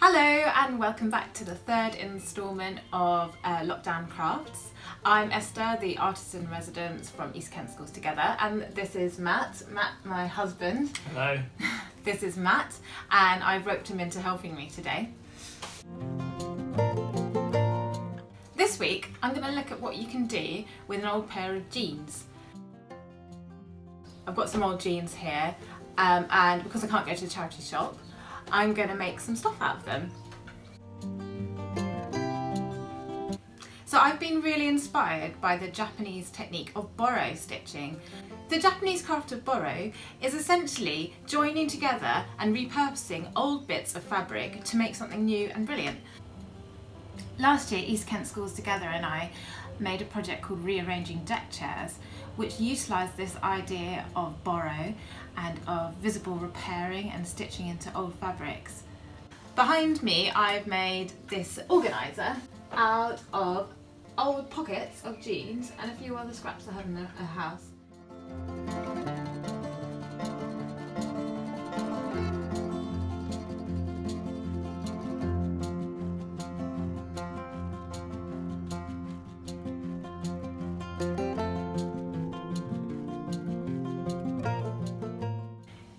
Hello and welcome back to the third instalment of Lockdown Crafts. I'm Esther, the artist in residence from East Kent Schools Together, and this is Matt, my husband. Hello. This is Matt, and I've roped him into helping me today. This week I'm going to look at what you can do with an old pair of jeans. I've got some old jeans here, and because I can't go to the charity shop, I'm going to make some stuff out of them. So I've been really inspired by the Japanese technique of Boro stitching. The Japanese craft of Boro is essentially joining together and repurposing old bits of fabric to make something new and brilliant. Last year, East Kent Schools Together and I made a project called Rearranging Deck Chairs, which utilised this idea of Boro and of visible repairing and stitching into old fabrics. Behind me, I've made this organiser out of old pockets of jeans and a few other scraps I have in the house.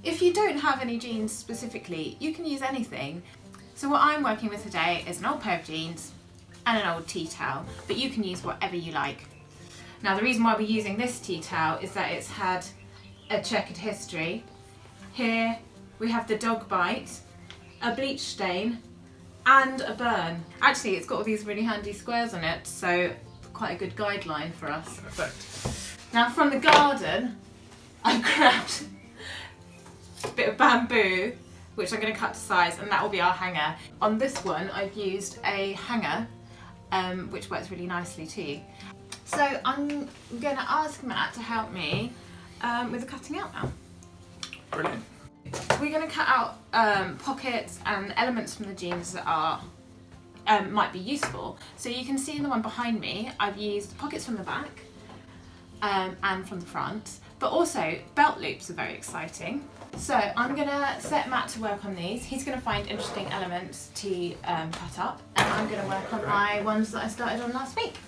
If you don't have any jeans specifically, you can use anything. So what I'm working with today is an old pair of jeans and an old tea towel, but you can use whatever you like. Now the reason why we're using this tea towel is that it's had a checkered history. Here we have the dog bite, a bleach stain and a burn. Actually it's got all these really handy squares on it, so quite a good guideline for us. Perfect. Now from the garden I've grabbed a bit of bamboo, which I'm going to cut to size, and that will be our hanger. On this one I've used a hanger which works really nicely too. So I'm going to ask Matt to help me with the cutting out now. Brilliant. We're going to cut out pockets and elements from the jeans that are might be useful. So you can see in the one behind me I've used pockets from the back and from the front, but also belt loops are very exciting. So I'm going to set Matt to work on these. He's going to find interesting elements to cut up, and I'm going to work on my ones that I started on last week.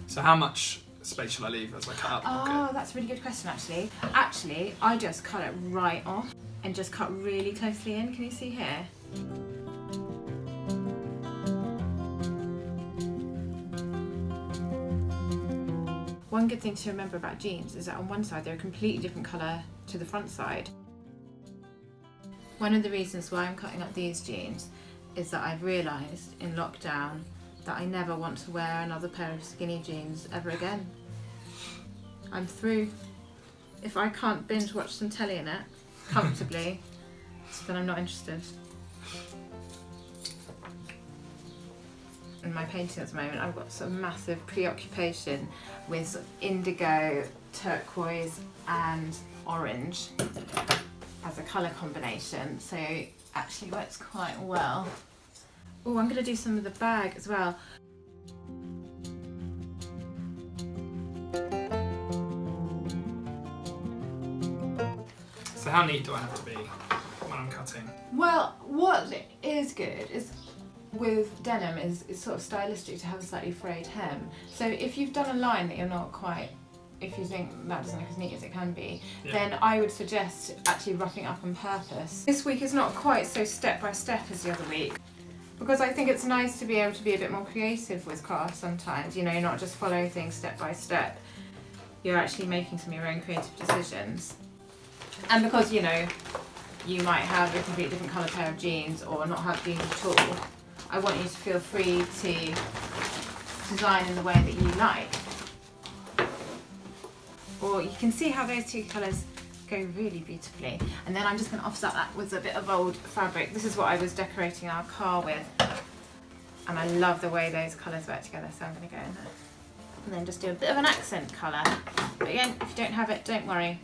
So how much space shall I leave as I cut out the pocket? Oh, that's a really good question actually. Actually, I just cut it right off and just cut really closely in. Can you see here? One good thing to remember about jeans is that on one side they're a completely different colour to the front side. One of the reasons why I'm cutting up these jeans is that I've realised in lockdown that I never want to wear another pair of skinny jeans ever again. I'm through. If I can't binge watch some telly in it comfortably, then I'm not interested. In my painting at the moment, I've got some massive preoccupation with sort of indigo, turquoise and orange as a colour combination, so it actually works quite well. Oh, I'm going to do some of the bag as well. So how neat do I have to be when I'm cutting? Well, what is good is with denim is it's sort of stylistic to have a slightly frayed hem. So if you've done a line that you're not quite, if you think that doesn't look as neat as it can be, then I would suggest actually roughing up on purpose. This week is not quite so step by step as the other week, because I think it's nice to be able to be a bit more creative with craft sometimes. You know, you're not just following things step by step. You're actually making some of your own creative decisions. And because, you know, you might have a completely different colour pair of jeans or not have jeans at all, I want you to feel free to design in the way that you like. Or you can see how those two colours go really beautifully. And then I'm just going to offset that with a bit of old fabric. This is what I was decorating our car with. And I love the way those colours work together, so I'm going to go in there. And then just do a bit of an accent colour. But again, if you don't have it, don't worry.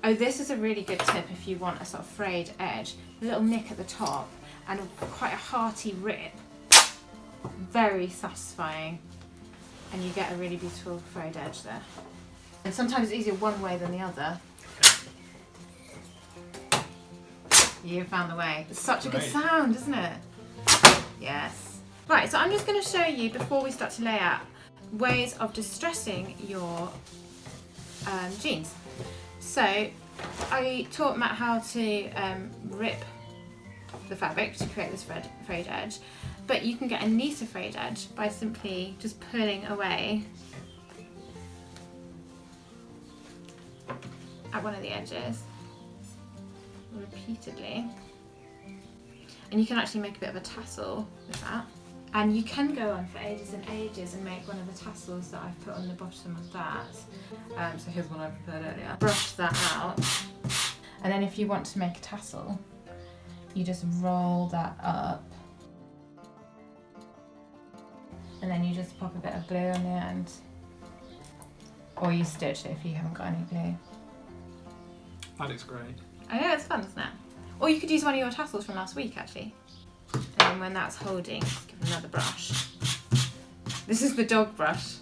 Oh, this is a really good tip if you want a sort of frayed edge. A little nick at the top and quite a hearty rip. Very satisfying. And you get a really beautiful frayed edge there. And sometimes it's easier one way than the other. You found the way. It's such a good Great. sound, isn't it? Yes. Right, so I'm just going to show you, before we start to lay out, ways of distressing your jeans. So I taught Matt how to rip the fabric to create this frayed edge, but you can get a neater frayed edge by simply just pulling away at one of the edges repeatedly, and you can actually make a bit of a tassel with that. And you can go on for ages and ages and make one of the tassels that I've put on the bottom of that. So here's one I prepared earlier. Brush that out, and then if you want to make a tassel, you just roll that up, and then you just pop a bit of glue on the end, or you stitch it if you haven't got any glue. That looks great. I know, it's fun, isn't it? Or you could use one of your tassels from last week, actually. And then when that's holding, give it another brush. This is the dog brush,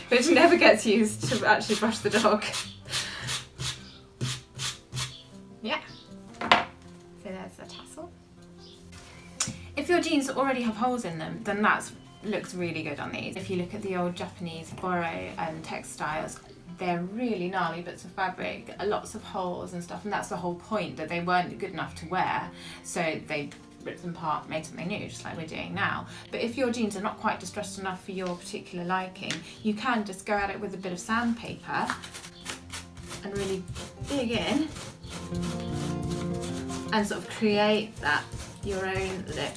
which never gets used to actually brush the dog. Yeah. So there's the tassel. If your jeans already have holes in them, then that looks really good on these. If you look at the old Japanese Boro textiles, they're really gnarly bits of fabric, lots of holes and stuff, and that's the whole point, that they weren't good enough to wear, so they ripped them apart, made something new, just like we're doing now. But if your jeans are not quite distressed enough for your particular liking, you can just go at it with a bit of sandpaper and really dig in and sort of create that, your own look.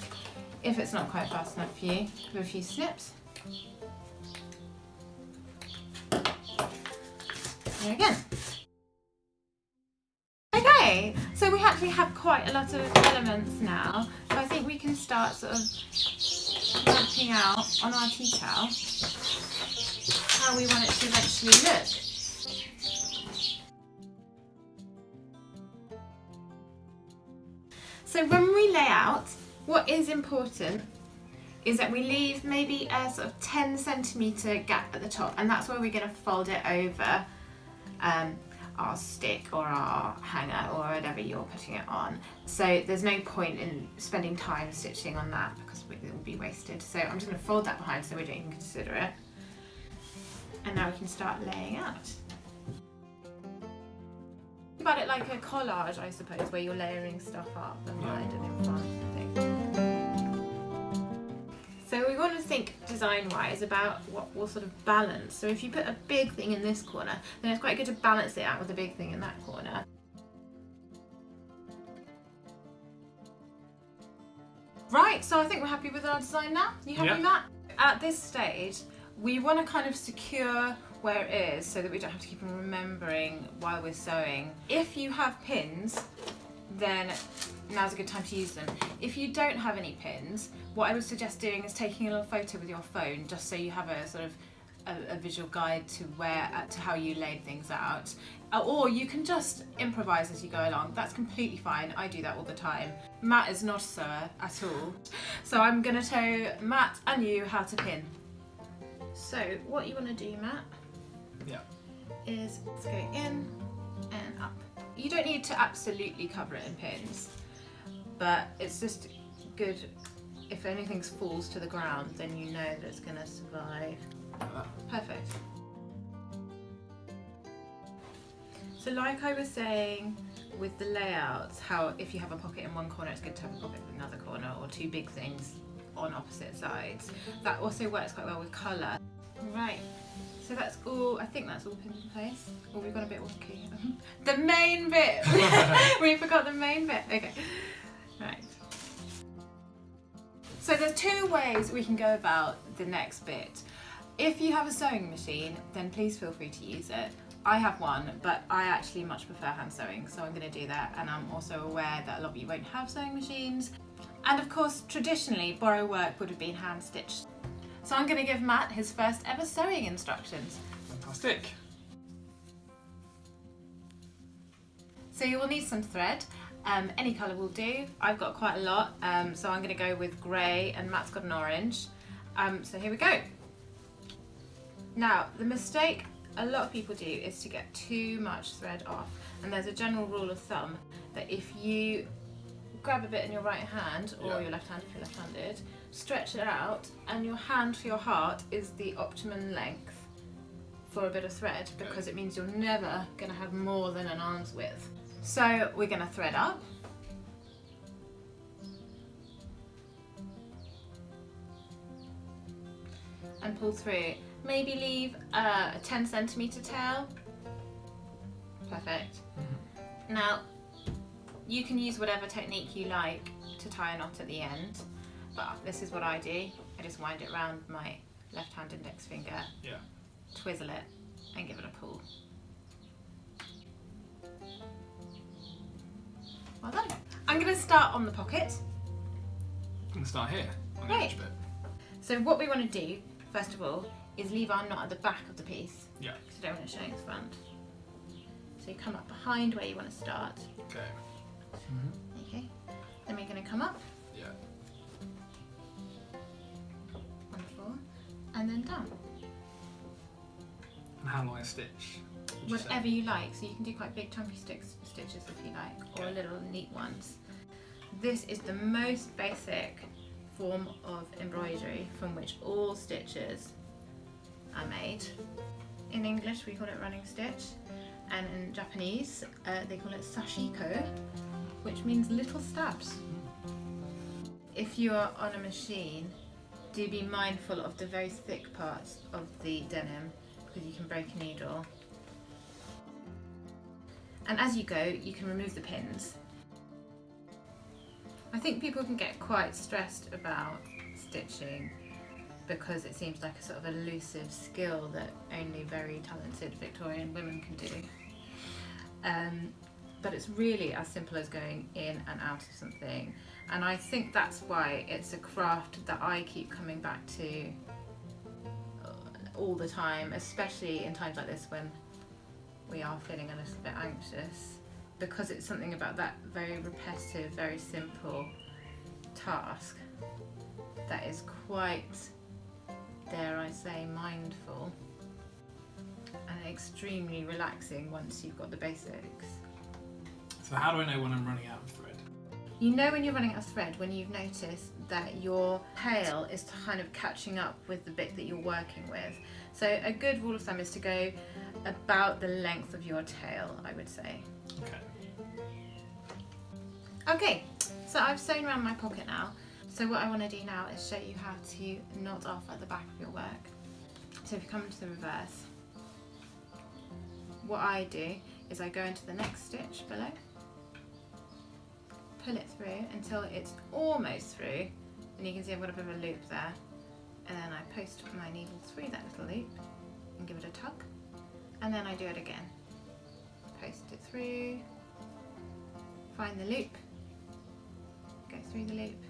If it's not quite fast enough for you, give a few snips. There again. Okay, so we actually have quite a lot of elements now, so I think we can start sort of mapping out on our tea towel how we want it to eventually look. So when we lay out, what is important is that we leave maybe a sort of 10 centimetre gap at the top, and that's where we're going to fold it over our stick or our hanger or whatever you're putting it on. So there's no point in spending time stitching on that because it will be wasted. So I'm just going to fold that behind so we don't even consider it. And now we can start laying out. Think about it like a collage, I suppose, where you're layering stuff up behind and in front and things. So we want to think design-wise about what will sort of balance. So if you put a big thing in this corner, then it's quite good to balance it out with a big thing in that corner. Right, so I think we're happy with our design now. You happy with that? At this stage, we want to kind of secure where it is so that we don't have to keep on remembering while we're sewing. If you have pins, then now's a good time to use them. If you don't have any pins, what I would suggest doing is taking a little photo with your phone, just so you have a sort of a visual guide to how you laid things out. Or you can just improvise as you go along. That's completely fine. I do that all the time. Matt is not a sewer at all, so I'm going to show Matt and you how to pin. So what you want to do, Matt, is let's go in and up. You don't need to absolutely cover it in pins, but it's just good if anything falls to the ground, then you know that it's going to survive. Perfect. So like I was saying with the layouts, how if you have a pocket in one corner, it's good to have a pocket in another corner, or two big things on opposite sides. That also works quite well with colour. Right, so that's all, I think that's all pinned in place. Oh, we've got a bit wonky. The main bit! We forgot the main bit. Okay, right. So there's two ways we can go about the next bit. If you have a sewing machine, then please feel free to use it. I have one, but I actually much prefer hand sewing, so I'm going to do that. And I'm also aware that a lot of you won't have sewing machines. And of course, traditionally, Boro work would have been hand stitched. So I'm going to give Matt his first ever sewing instructions. Fantastic. So you will need some thread. Any colour will do. I've got quite a lot, so I'm going to go with grey, and Matt's got an orange. So here we go. Now, the mistake a lot of people do is to get too much thread off. And there's a general rule of thumb that if you grab a bit in your right hand, or your left hand if you're left-handed, stretch it out, and your hand to your heart is the optimum length for a bit of thread, because it means you're never going to have more than an arm's width. So we're going to thread up. And pull through. Maybe leave a 10 centimetre tail. Perfect. Now, you can use whatever technique you like to tie a knot at the end, but this is what I do. I just wind it around my left hand index finger, twizzle it, and give it a pull. Well done. I'm going to start on the pocket. I'm going to start here, on the edge bit. So what we want to do, first of all, is leave our knot at the back of the piece. Yeah. Because I don't want it showing the front. So you come up behind where you want to start. Okay. Okay. Then we're going to come up. Yeah. Wonderful. And then down. And how long a stitch? Whatever you like. So you can do quite big chunky stitches if you like, or little neat ones. This is the most basic form of embroidery from which all stitches are made. In English we call it running stitch, and in Japanese they call it sashiko, which means little stabs. If you are on a machine, do be mindful of the very thick parts of the denim, because you can break a needle. And as you go, you can remove the pins. I think people can get quite stressed about stitching because it seems like a sort of elusive skill that only very talented Victorian women can do. But it's really as simple as going in and out of something. And I think that's why it's a craft that I keep coming back to all the time, especially in times like this when we are feeling a little bit anxious, because it's something about that very repetitive, very simple task that is quite, dare I say, mindful and extremely relaxing once you've got the basics. So how do I know when I'm running out of thread? You know when you're running out of thread when you've noticed that your tail is kind of catching up with the bit that you're working with. So a good rule of thumb is to go about the length of your tail, I would say. Okay, so I've sewn around my pocket now. So what I want to do now is show you how to knot off at the back of your work. So if you come into the reverse, what I do is I go into the next stitch below, pull it through until it's almost through, and you can see I've got a bit of a loop there, and then I post my needle through that little loop and give it a tug, and then I do it again. Post it through, find the loop, go through the loop,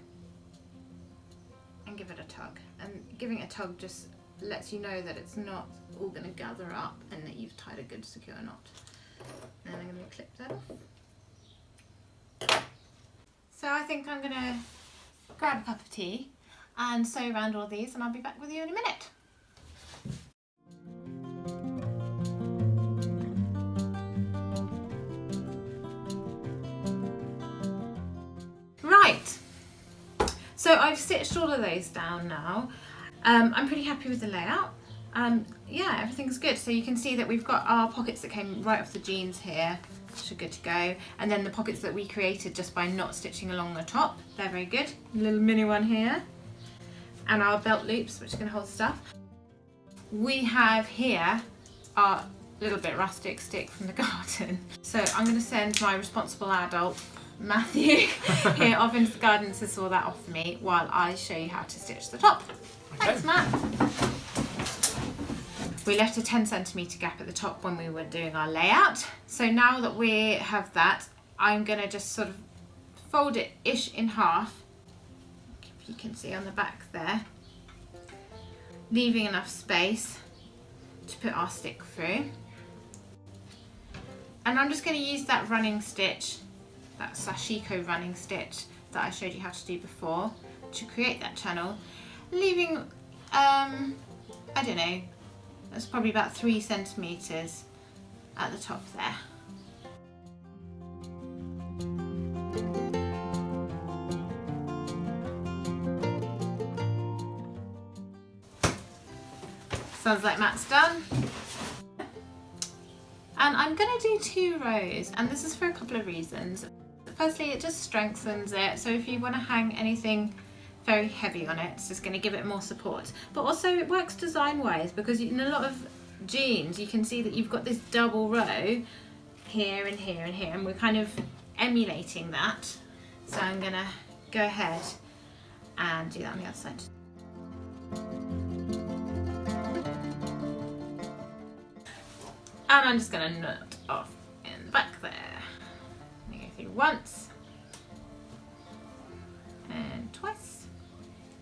and give it a tug. And giving it a tug just lets you know that it's not all going to gather up and that you've tied a good secure knot. And then I'm going to clip that off. So I think I'm going to grab a cup of tea and sew around all these, and I'll be back with you in a minute. Right, so I've stitched all of those down now. I'm pretty happy with the layout. Yeah, everything's good. So you can see that we've got our pockets that came right off the jeans here, which are good to go. And then the pockets that we created just by not stitching along the top, they're very good. A little mini one here. And our belt loops, which are going to hold stuff. We have here our little bit rustic stick from the garden. So I'm going to send my responsible adult, Matthew, here off into the garden to saw that off for me while I show you how to stitch the top. Okay. Thanks, Matt. We left a 10 centimetre gap at the top when we were doing our layout. So now that we have that, I'm going to just sort of fold it ish in half, if you can see on the back there, leaving enough space to put our stick through. And I'm just going to use that running stitch, that sashiko running stitch that I showed you how to do before, to create that channel, leaving, I don't know, That's probably about 3 centimetres at the top there. Sounds like Matt's done. And I'm going to do 2 rows, and this is for a couple of reasons. Firstly, it just strengthens it, so if you want to hang anything very heavy on it, it's just going to give it more support. But also it works design-wise, because in a lot of jeans you can see that you've got this double row here and here and here, and we're kind of emulating that. So I'm going to go ahead and do that on the other side. And I'm just going to knot off in the back there. I'm going to go through once and twice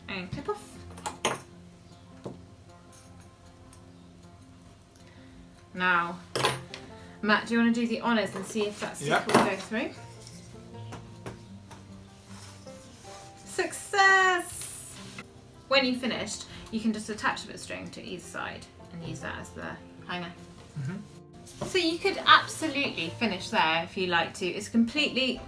and clip off. Now, Matt, do you want to do the honours and see if that stick will go through? Success! When you've finished, you can just attach a bit of string to either side and use that as the hanger. Mm-hmm. So you could absolutely finish there if you like to. It's a completely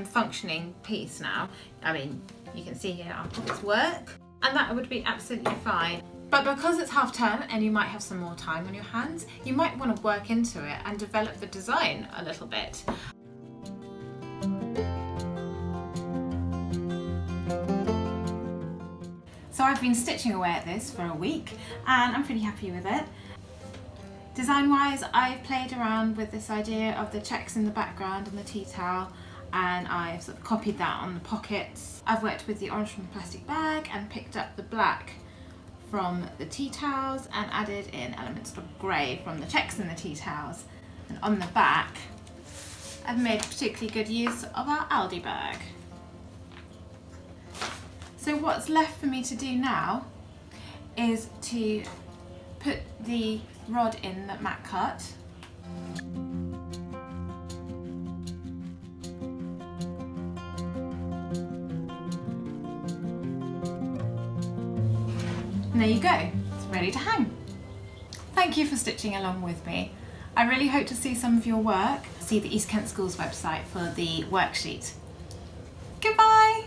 functioning piece now. I mean, you can see here our pockets work, and that would be absolutely fine. But because it's half term and you might have some more time on your hands, you might want to work into it and develop the design a little bit. So I've been stitching away at this for a week and I'm pretty happy with it. Design wise, I've played around with this idea of the checks in the background and the tea towel, and I've sort of copied that on the pockets. I've worked with the orange from the plastic bag and picked up the black from the tea towels and added in elements of grey from the checks in the tea towels. And on the back, I've made particularly good use of our Aldi bag. So what's left for me to do now is to put the rod in that Matt cut. And there you go, it's ready to hang. Thank you for stitching along with me. I really hope to see some of your work. See the East Kent Schools website for the worksheet. Goodbye!